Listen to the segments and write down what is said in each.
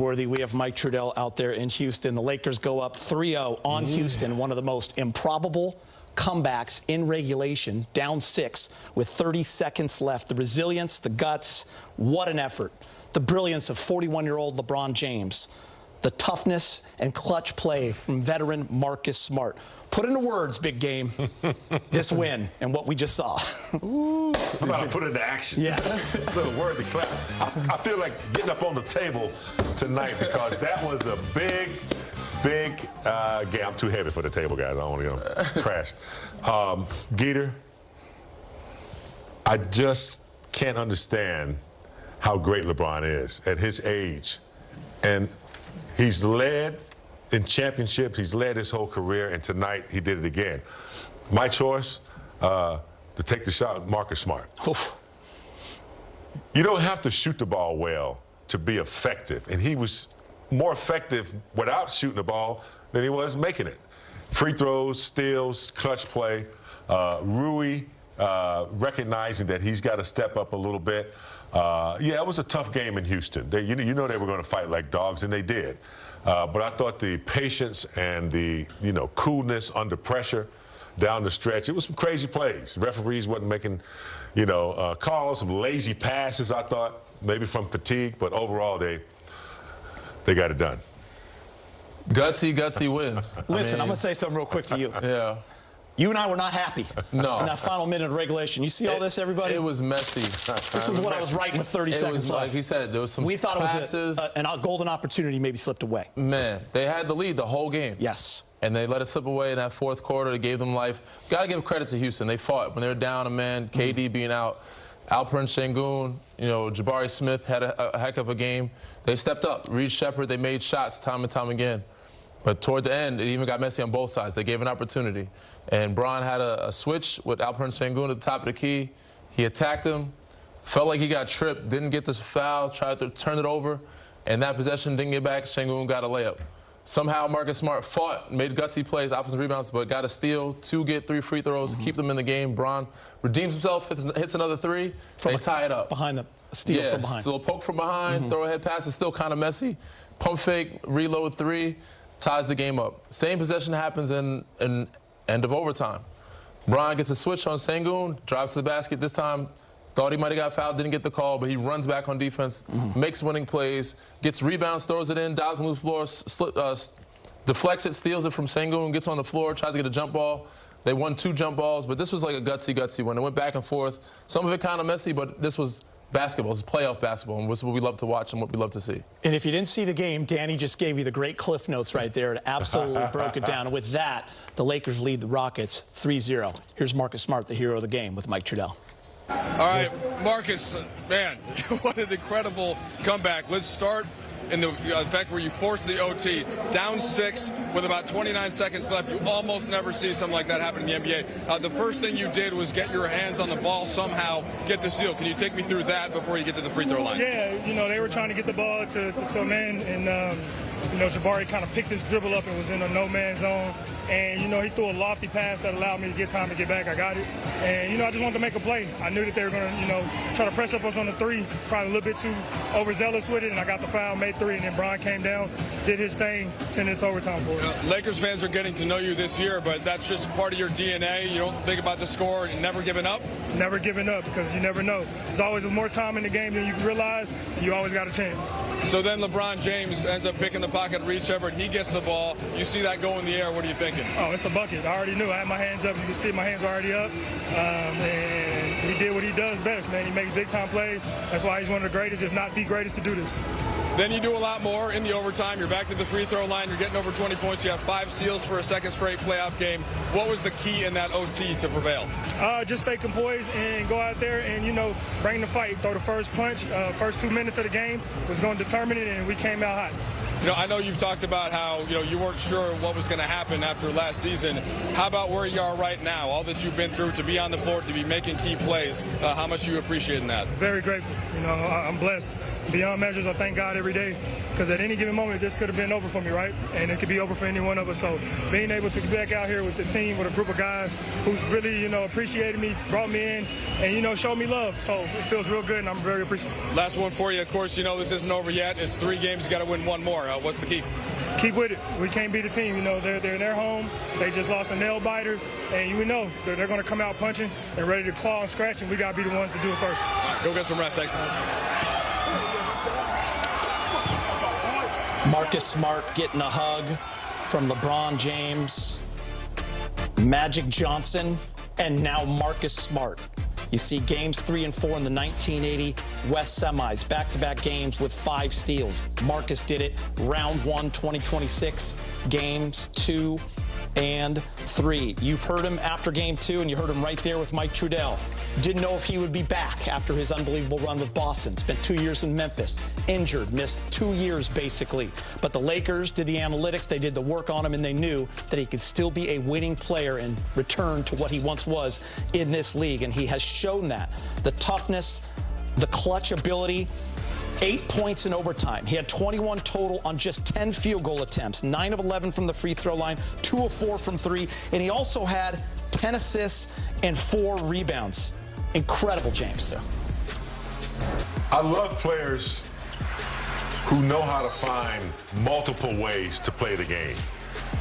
newsworthy. We have Mike Trudell out there in Houston. The Lakers go up 3-0 on Houston, one of the most improbable comebacks in regulation, down 6 with 30 seconds left. The resilience, the guts, what an effort. The brilliance of 41-year-old LeBron James. The toughness and clutch play from veteran Marcus Smart. Put into words, big game, this win and what we just saw. Ooh. I'm about to put it into action. Yes. A little worthy clap. I feel like getting up on the table tonight because that was a big game. I'm too heavy for the table, guys. I don't want to crash. Geeter, I just can't understand how great LeBron is at his age. And he's led in championships. He's led his whole career, and tonight he did it again. My choice to take the shot, Marcus Smart. Oof. You don't have to shoot the ball well to be effective, and he was more effective without shooting the ball than he was making it. Free throws, steals, clutch play. Rui recognizing that he's got to step up a little bit. Yeah, it was a tough game in Houston. You know they were going to fight like dogs, and they did. But I thought the patience and the coolness under pressure down the stretch, it was some crazy plays. Referees wasn't making calls, some lazy passes, I thought, maybe from fatigue, but overall they got it done. Gutsy win. Listen, I'm going to say something real quick to you. Yeah. You and I were not happy no. in that final minute of regulation. You see all this, everybody? It was messy. This was what I was writing with 30 seconds left. Like he said, there was some We thought passes. It was a golden opportunity maybe slipped away. Man, they had the lead the whole game. Yes. And they let it slip away in that fourth quarter. They gave them life. Got to give credit to Houston. They fought. When they were down a man, KD being out, Alperen Sengun, Jabari Smith had a heck of a game. They stepped up. Reed Shepherd, they made shots time and time again. But toward the end, it even got messy on both sides. They gave an opportunity. And Bron had a switch with Alperen Sengun at the top of the key. He attacked him, felt like he got tripped, didn't get this foul, tried to turn it over, and that possession didn't get back. Sengun got a layup. Somehow Marcus Smart fought, made gutsy plays, offensive rebounds, but got a steal, 2 get 3 free throws, keep them in the game. Bron redeems himself, hits another 3, they tie it up. Behind them, steal from behind. Still a poke from behind, throw ahead pass is still kind of messy. Pump fake, reload 3, ties the game up. Same possession happens in end of overtime. Bron gets a switch on Sengun, drives to the basket. This time, thought he might have got fouled, didn't get the call, but he runs back on defense, makes winning plays, gets rebounds, throws it in, dives on the floor, deflects it, steals it from Sengun, gets on the floor, tries to get a jump ball. They won 2 jump balls, but this was like a gutsy one. It went back and forth. Some of it kind of messy, but this was basketball. It's playoff basketball, and this is what we love to watch and what we love to see. And if you didn't see the game, Danny just gave you the great cliff notes right there. It absolutely broke it down. And with that, the Lakers lead the Rockets 3-0. Here's Marcus Smart, the hero of the game, with Mike Trudell. All right, Marcus, man, what an incredible comeback. Let's start in the fact where you forced the OT, down 6 with about 29 seconds left. You almost never see something like that happen in the NBA. The first thing you did was get your hands on the ball somehow, get the steal. Can you take me through that before you get to the free throw line? Yeah, they were trying to get the ball to some man, and Jabari kind of picked his dribble up and was in a no-man's zone. And, he threw a lofty pass that allowed me to get time to get back. I got it. And, I just wanted to make a play. I knew that they were going to, try to press up us on the 3, probably a little bit too overzealous with it, and I got the foul, made 3, and then Bron came down, did his thing, sent it to overtime for us. Lakers fans are getting to know you this year, but that's just part of your DNA. You don't think about the score and never giving up? Never giving up, because you never know. There's always more time in the game than you realize. You always got a chance. So then LeBron James ends up picking the pocket, Reed Shepherd. He gets the ball. You see that go in the air. What are you thinking? Oh, it's a bucket. I already knew. I had my hands up. You can see my hands already up. And he did what he does best, man. He makes big-time plays. That's why he's one of the greatest, if not the greatest, to do this. Then you do a lot more in the overtime. You're back to the free throw line. You're getting over 20 points. You have 5 steals for a second straight playoff game. What was the key in that OT to prevail? Just stay composed and go out there and, bring the fight. Throw the first punch. First 2 minutes of the game was going to determine it, and we came out hot. I know you've talked about how, you weren't sure what was going to happen after last season. How about where you are right now? All that you've been through, to be on the floor, to be making key plays. How much are you appreciating that? Very grateful. I'm blessed. beyond measures, I thank God every day, because at any given moment, this could have been over for me, right? And it could be over for any one of us. So being able to get back out here with the team, with a group of guys who's really, appreciated me, brought me in, and, showed me love. So it feels real good, and I'm very appreciative. Last one for you. Of course, this isn't over yet. It's 3 games. You got to win 1 more. What's the key? Keep with it. We can't beat the team. They're in their home. They just lost a nail biter, and we know they're going to come out punching and ready to claw and scratch, and we got to be the ones to do it first. Go get some rest. Thanks, man. Marcus Smart getting a hug from LeBron James, Magic Johnson, and now Marcus Smart. You see games 3 and 4 in the 1980 West semis, back-to-back games with 5 steals. Marcus did it round 1, 2026, games 2 and 3. You've heard him after game 2, and you heard him right there with Mike Trudell. Didn't know if he would be back after his unbelievable run with Boston. Spent 2 years in Memphis, injured, missed 2 years basically. But the Lakers did the analytics, they did the work on him, and they knew that he could still be a winning player and return to what he once was in this league. And he has shown that. The toughness, the clutch ability. 8 points in overtime. He had 21 total on just 10 field goal attempts, 9 of 11 from the free throw line, 2 of 4 from 3, and he also had 10 assists and 4 rebounds. Incredible, James. I love players who know how to find multiple ways to play the game.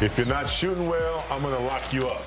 If you're not shooting well, I'm going to lock you up.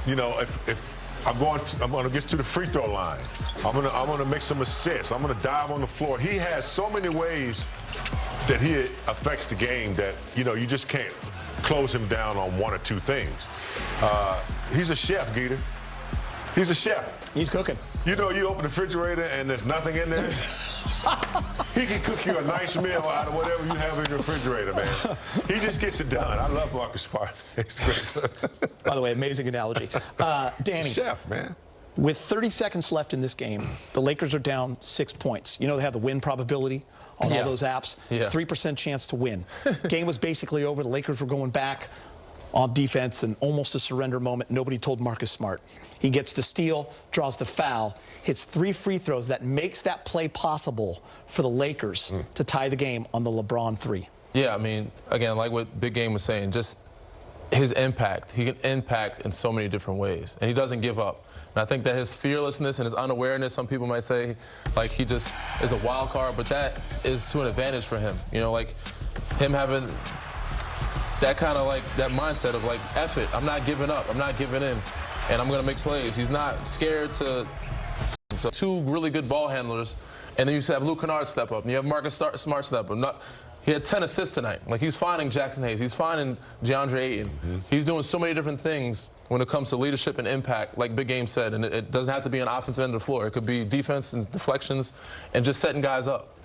If I'm going to get to the free throw line. I'm going to make some assists. I'm going to dive on the floor. He has so many ways that he affects the game that, you just can't close him down on 1 or 2 things. He's a chef, Gator. He's a chef. He's cooking. You open the refrigerator and there's nothing in there. He can cook you a nice meal out of whatever you have in your refrigerator, man. He just gets it done. I love Marcus Smart. By the way, amazing analogy. Danny. Chef, man. With 30 seconds left in this game, the Lakers are down 6 points. They have the win probability on all those apps. 3% chance to win. Game was basically over. The Lakers were going back on defense and almost a surrender moment. Nobody told Marcus Smart. He gets the steal, draws the foul, hits 3 free throws that makes that play possible for the Lakers to tie the game on the LeBron 3. Yeah, I mean, again, like what Big Game was saying, just his impact. He can impact in so many different ways, and he doesn't give up. And I think that his fearlessness and his unawareness, some people might say, like he just is a wild card, but that is to an advantage for him. Like him having that kind of that mindset of F it, I'm not giving up, I'm not giving in, and I'm going to make plays. He's not scared to. So 2 really good ball handlers, and then you have Luke Kennard step up, and you have Marcus Smart step up. He had 10 assists tonight. He's finding Jackson Hayes. He's finding DeAndre Ayton. He's doing so many different things when it comes to leadership and impact, like Big Game said. And it doesn't have to be an offensive end of the floor. It could be defense and deflections and just setting guys up.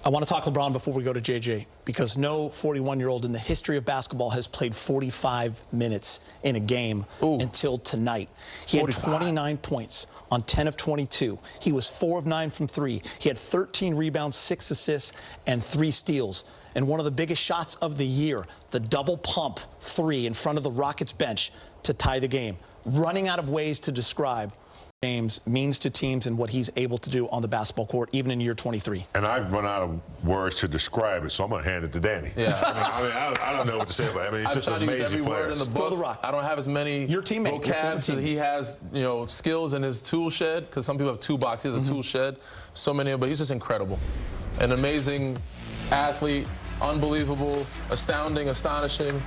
I want to talk LeBron before we go to JJ, because no 41-year-old in the history of basketball has played 45 minutes in a game until tonight. He 45. Had 29 points on 10 of 22. He was 4 of 9 from 3. He had 13 rebounds, 6 assists, and 3 steals. And one of the biggest shots of the year, the double pump 3 in front of the Rockets bench to tie the game. Running out of ways to describe James means to teams and what he's able to do on the basketball court, even in year 23. And I've run out of words to describe it, so I'm going to hand it to Danny. Yeah, I don't know what to say about it. He's just an amazing player. Word in the book. I don't have as many vocabs that he has, skills in his tool shed, because some people have toolbox. He has a tool shed. So many, but he's just incredible. An amazing athlete, unbelievable, astounding, astonishing.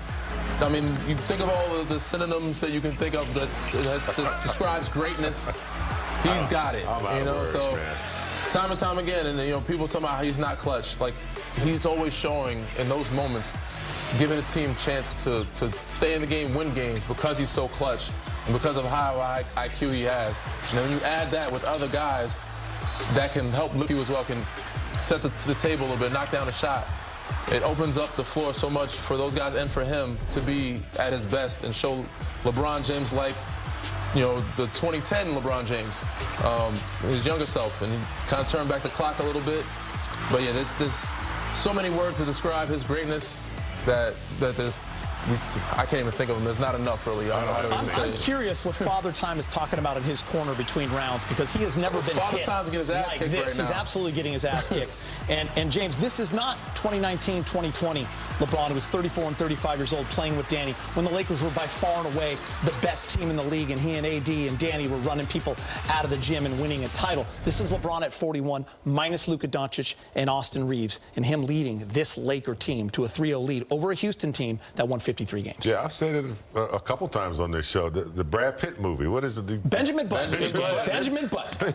I mean, you think of all the synonyms that you can think of that describes greatness. He's got it, so time and time again, and people talk about how he's not clutch. He's always showing in those moments, giving his team a chance to stay in the game, win games, because he's so clutch and because of how high IQ he has. And then when you add that with other guys that can help lift you as well, can set the table a little bit, knock down a shot. It opens up the floor so much for those guys and for him to be at his best and show LeBron James the 2010 LeBron James, his younger self, and he kind of turned back the clock a little bit. But yeah, there's so many words to describe his greatness that there's I can't even think of them. There's not enough, really. I don't know how to even say I'm it. curious what Father Time is talking about in his corner between rounds, because he has never been Father hit Time's getting his ass like kicked this. right now. He's absolutely getting his ass kicked. And James, this is not 2019, 2020 LeBron, who was 34 and 35 years old playing with Danny, when the Lakers were by far and away the best team in the league, and he and AD and Danny were running people out of the gym and winning a title. This is LeBron at 41, minus Luka Doncic and Austin Reeves, and him leading this Laker team to a 3-0 lead over a Houston team that won 53 games. Yeah, I've said it a couple times on this show. The Brad Pitt movie. What is it? Benjamin Button. Benjamin Button.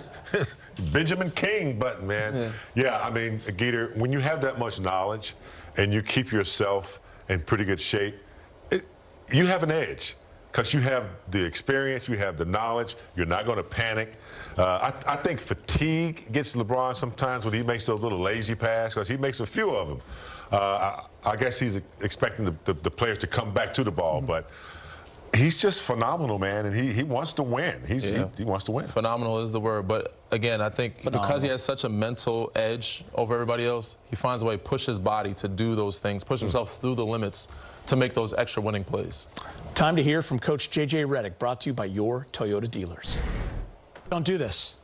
Benjamin King Button, man. Yeah, I mean, Geeter, when you have that much knowledge and you keep yourself in pretty good shape, you have an edge because you have the experience, you have the knowledge, you're not going to panic. I think fatigue gets LeBron sometimes when he makes those little lazy passes, because he makes a few of them. I guess he's expecting the players to come back to the ball, but he's just phenomenal, man, and he wants to win. He wants to win. Phenomenal is the word, but again, I think because he has such a mental edge over everybody else, he finds a way to push his body to do those things, push himself through the limits to make those extra winning plays. Time to hear from Coach J.J. Redick, brought to you by your Toyota dealers. Don't do this.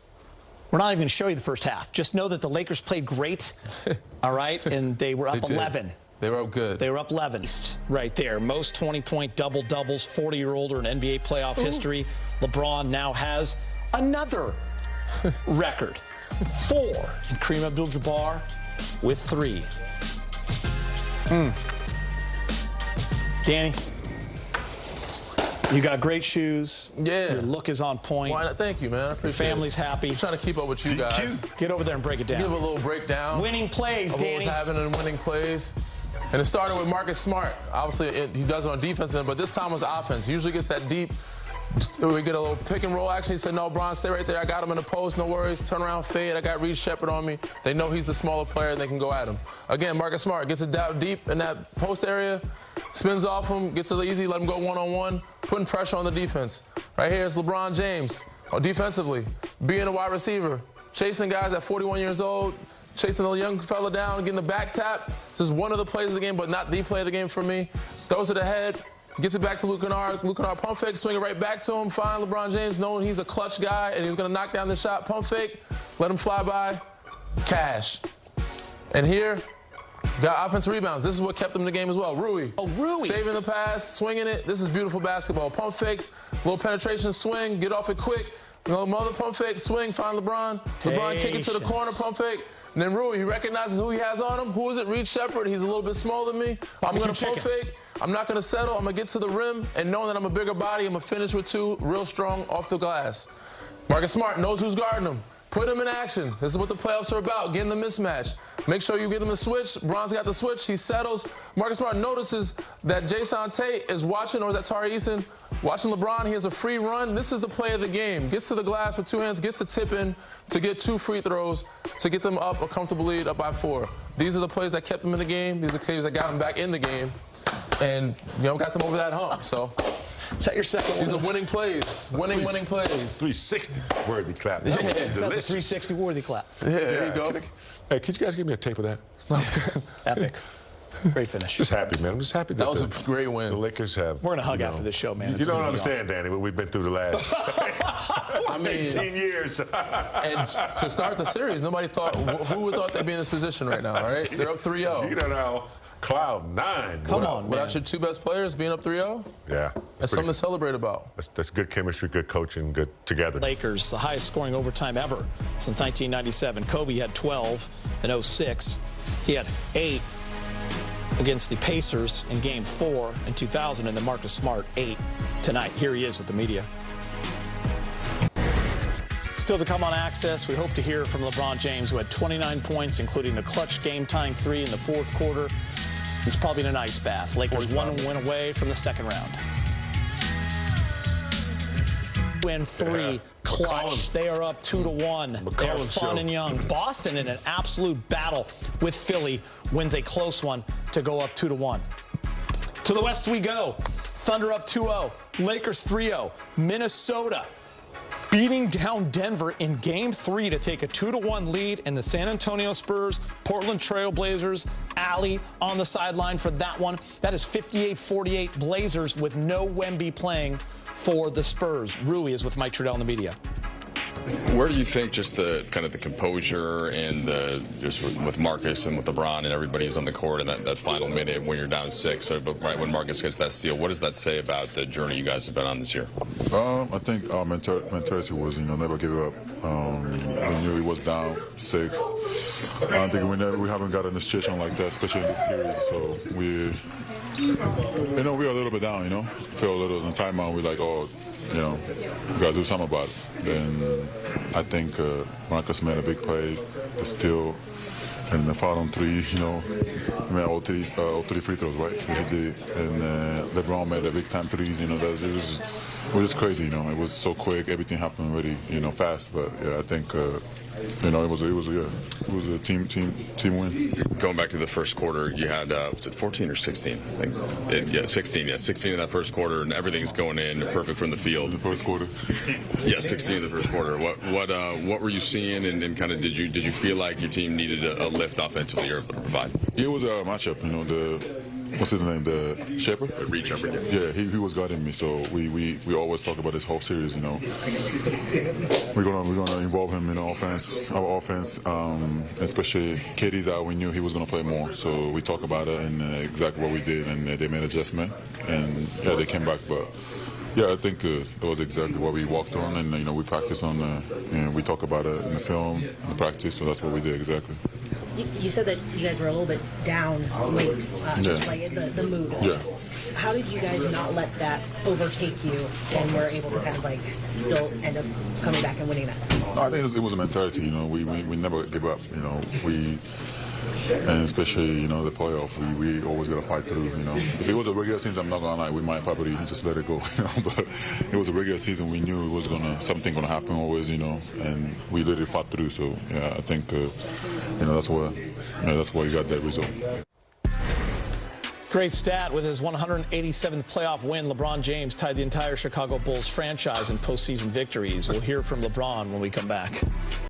We're not even going to show you the first half. Just know that the Lakers played great, all right, and they were up 11. They were up good. They were up 11 right there. Most 20-point double-doubles, 40-year-older in NBA playoff history. LeBron now has another record, 4. And Kareem Abdul-Jabbar with 3. Danny, you got great shoes. Yeah. Your look is on point. Why not? Thank you, man. I appreciate Your family's happy. I'm trying to keep up with you guys. Get over there and break it down. Give a little breakdown. Winning plays, of Danny. what was happening in winning plays. And it started with Marcus Smart. Obviously, he does it on defense, but this time was offense. He usually gets that deep. We get a little pick and roll action. He said, no, Bron, stay right there. I got him in the post. No worries. Turn around, fade. I got Reed Shepard on me. They know he's the smaller player, and they can go at him. Again, Marcus Smart gets it down deep in that post area, spins off him, gets it easy, let him go one-on-one, putting pressure on the defense. Right here is LeBron James, defensively, being a wide receiver, chasing guys at 41 years old, chasing the young fella down, getting the back tap. This is one of the plays of the game, but not the play of the game for me. Throws it ahead. Gets it back to Luke Kennard. Luke Kennard pump fake, swing it right back to him. Fine, LeBron James, knowing he's a clutch guy and he's going to knock down the shot. Pump fake, let him fly by. Cash. And here, got offensive rebounds. This is what kept him in the game as well. Rui. Oh, Rui. Saving the pass, swinging it. This is beautiful basketball. Pump fakes, little penetration, swing, get off it quick. Another pump fake, swing, find LeBron. LeBron kick it to the corner, pump fake. And then Rui, he recognizes who he has on him. Who is it? Reed Shepard. He's a little bit smaller than me. I'm going to pump fake. I'm not going to settle. I'm going to get to the rim. And knowing that I'm a bigger body, I'm going to finish with 2, real strong off the glass. Marcus Smart knows who's guarding him. Put him in action. This is what the playoffs are about, getting the mismatch. Make sure you get him a switch. Bron's got the switch. He settles. Marcus Smart notices that Jason Tate is watching, or is that Tari Eason, watching LeBron. He has a free run. This is the play of the game. Gets to the glass with 2 hands, gets the tip in to get 2 free throws to get them up a comfortable lead, up by 4. These are the plays that kept them in the game. These are the plays that got them back in the game. And, got them over that hump. So, is that your second one? These are winning plays. Winning plays. 360 worthy clap. That's a 360 worthy clap. Yeah, there you go. Hey, could you guys give me a tape of that? Epic. Great finish. Just happy, man. I'm just happy that was a great win. The Lakers have. We're going to hug after this show, man. You don't understand, Danny, what we've been through the last 18 years. And to start the series, nobody thought, who would thought they'd be in this position right now, right? They're up 3-0. You know, cloud 9. Come on, man. Without your 2 best players being up 3-0? Yeah. That's something to celebrate about. That's good chemistry, good coaching, good together. Lakers, the highest scoring overtime ever since 1997. Kobe had 12 in 06. He had 8 against the Pacers in Game 4 in 2000, and then Marcus Smart 8 tonight. Here he is with the media. Still to come on Access, we hope to hear from LeBron James, who had 29 points, including the clutch game-tying 3 in the 4th quarter. He's probably in an ice bath. Lakers 1 win away from the 2nd round. Win 3, clutch. They are up 2-1. They are fun and young. Boston in an absolute battle with Philly wins a close one to go up 2-1. To the West we go. Thunder up 2-0. Lakers 3-0. Minnesota beating down Denver in Game 3 to take a 2-1 lead, and the San Antonio Spurs, Portland Trail Blazers, Allie on the sideline for that one. That is 58-48 Blazers with no Wemby playing for the Spurs. Rui is with Mike Trudell in the media. Where do you think just the kind of the composure and just with Marcus and with LeBron and everybody who's on the court in that final minute when you're down 6, but right when Marcus gets that steal, what does that say about the journey you guys have been on this year? I think our mentality was, never give up. We knew he was down 6. I think we haven't gotten in a situation like that, especially in this series. So we are a little bit down, feel a little in the timeout. We're like, we got to do something about it. And I think Marcus made a big play, the steal, and the foul on 3, he made all three free throws, right? He did it. And LeBron made a big time threes, it was just crazy, it was so quick, everything happened really, fast. But yeah, I think, it was a team win. Going back to the first quarter, you had was it 14 or 16? I think 16. Yeah, 16 in that first quarter, and everything's going in perfect from the field. The first quarter. 16. Yeah, 16 in the first quarter. What were you seeing, and kind of did you feel like your team needed a lift offensively or able to provide? It was a matchup. What's his name? The Shepherd? The Reed Shepherd. Yeah, he was guarding me. So we always talk about this whole series. We're gonna involve him in our offense, especially KD's out. We knew he was gonna play more, so we talked about it and exactly what we did, and they made adjustment, and yeah, they came back. But yeah, I think it was exactly what we walked on, and we practiced on, and we talk about it in the film, in the practice. So that's what we did exactly. You said that you guys were a little bit down late, just like the mood. Yeah. How did you guys not let that overtake you and were able to kind of still end up coming back and winning that? I think it was a mentality. We never give up. And especially the playoff, we always got to fight through. If it was a regular season, I'm not gonna lie, we might probably just let it go. But it was a regular season. We knew it was something gonna happen always. And we literally fought through. So yeah, I think that's why you got that result. Great stat. With his 187th playoff win, LeBron James tied the entire Chicago Bulls franchise in postseason victories. We'll hear from LeBron when we come back.